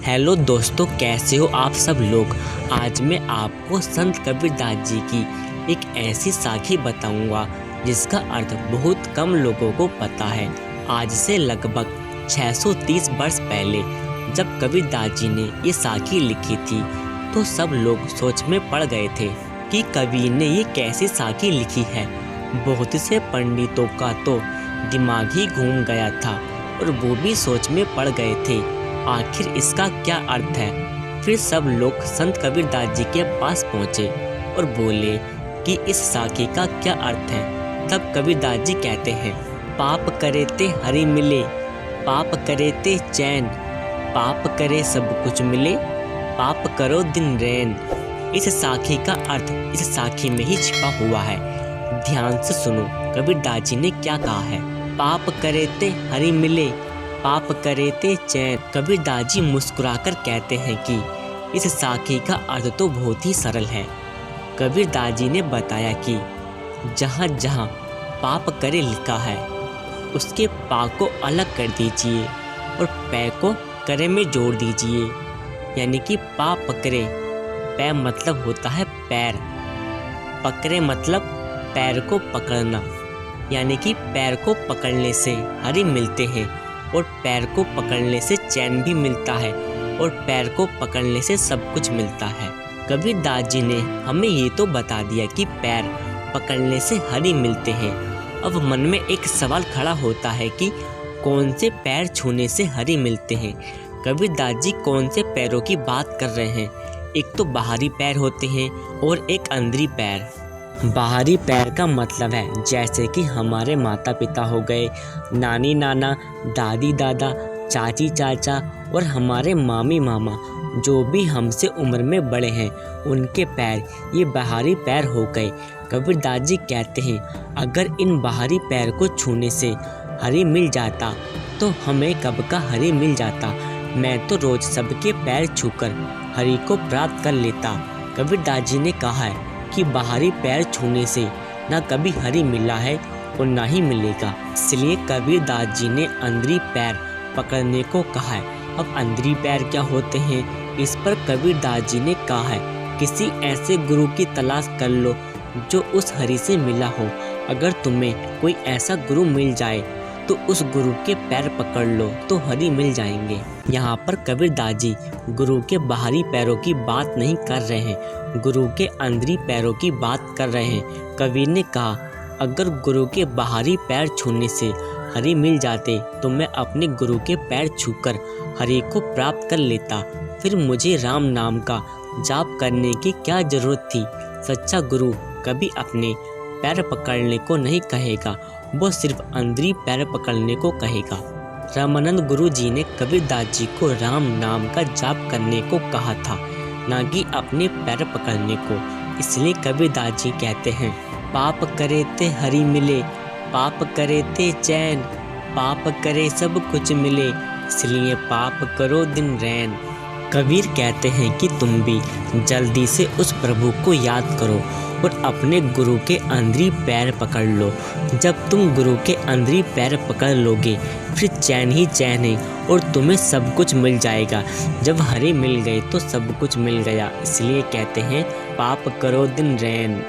Hello दोस्तों, कैसे हो आप सब लोग। आज मैं आपको संत कबीरदास जी की एक ऐसी साखी बताऊंगा जिसका अर्थ बहुत कम लोगों को पता है। आज से लगभग 630 वर्ष पहले जब कबीरदास जी ने ये साखी लिखी थी तो सब लोग सोच में पड़ गए थे कि कवि ने ये कैसी साखी लिखी है। बहुत से पंडितों का तो दिमाग ही घूम गया था और वो भी सोच में पड़ गए थे आखिर इसका क्या अर्थ है। फिर सब लोग संत कबीरदास जी के पास पहुँचे और बोले कि इस साखी का क्या अर्थ है। तब कबीरदास जी कहते हैं, पाप करे ते हरि मिले, पाप करे ते चैन, पाप करे सब कुछ मिले, पाप करो दिन रैन। इस साखी का अर्थ इस साखी में ही छिपा हुआ है। ध्यान से सुनो कबीरदास जी ने क्या कहा है। पाप करे ते हरि मिले, पाप करे ते चैन। कबीरदास जी मुस्कुराकर कहते हैं कि इस साखी का अर्थ तो बहुत ही सरल है। कबीरदास जी ने बताया कि जहाँ जहाँ पाप करे लिखा है उसके पा को अलग कर दीजिए और पै को करे में जोड़ दीजिए, यानी कि पा पकड़े। पै मतलब होता है पैर, पकड़े मतलब पैर को पकड़ना, यानी कि पैर को पकड़ने से हरि मिलते हैं और पैर को पकड़ने से चैन भी मिलता है और पैर को पकड़ने से सब कुछ मिलता है। कबीरदास जी ने हमें ये तो बता दिया कि पैर पकड़ने से हरि मिलते हैं। अब मन में एक सवाल खड़ा होता है कि कौन से पैर छूने से हरि मिलते हैं। कबीरदास जी कौन से पैरों की बात कर रहे हैं। एक तो बाहरी पैर होते हैं और एक अंदरी पैर। बाहरी पैर का मतलब है जैसे कि हमारे माता पिता हो गए, नानी नाना, दादी दादा, चाची चाचा और हमारे मामी मामा, जो भी हमसे उम्र में बड़े हैं उनके पैर, ये बाहरी पैर हो गए। कबीरदास जी कहते हैं अगर इन बाहरी पैर को छूने से हरि मिल जाता तो हमें कब का हरि मिल जाता। मैं तो रोज सबके पैर छूकर हरि को प्राप्त कर लेता। कबीरदास जी ने कहा है कि बाहरी पैर छूने से ना कभी हरि मिला है और ना ही मिलेगा। इसलिए कबीरदास जी ने अंदरी पैर पकड़ने को कहा है। अब अंदरी पैर क्या होते हैं, इस पर कबीरदास जी ने कहा है किसी ऐसे गुरु की तलाश कर लो जो उस हरि से मिला हो। अगर तुम्हें कोई ऐसा गुरु मिल जाए तो उस गुरु के पैर पकड़ लो तो हरि मिल जाएंगे। यहाँ पर कबीरदास जी गुरु के बाहरी पैरों की बात नहीं कर रहे हैं, गुरु के अंदरी पैरों की बात कर रहे हैं। कबीर ने कहा अगर गुरु के बाहरी पैर छूने से हरि मिल जाते तो मैं अपने गुरु के पैर छूकर हरि को प्राप्त कर लेता। फिर मुझे राम नाम का जाप करने की क्या जरूरत थी। सच्चा गुरु कभी अपने पैर पकड़ने को नहीं कहेगा, वो सिर्फ अंदरी पैर पकड़ने को कहेगा। रामानंद गुरु जी ने कबीरदास जी को राम नाम का जाप करने को कहा था, ना कि अपने पैर पकड़ने को। इसलिए कबीरदास जी कहते हैं पाप करे ते हरि मिले, पाप करे ते चैन, पाप करे सब कुछ मिले, इसलिए पाप करो दिन रैन। कबीर कहते हैं कि तुम भी जल्दी से उस प्रभु को याद करो और अपने गुरु के अंदरी पैर पकड़ लो। जब तुम गुरु के अंदरी पैर पकड़ लोगे फिर चैन ही चैन है और तुम्हें सब कुछ मिल जाएगा। जब हरि मिल गए तो सब कुछ मिल गया। इसलिए कहते हैं पाप करो दिन रैन।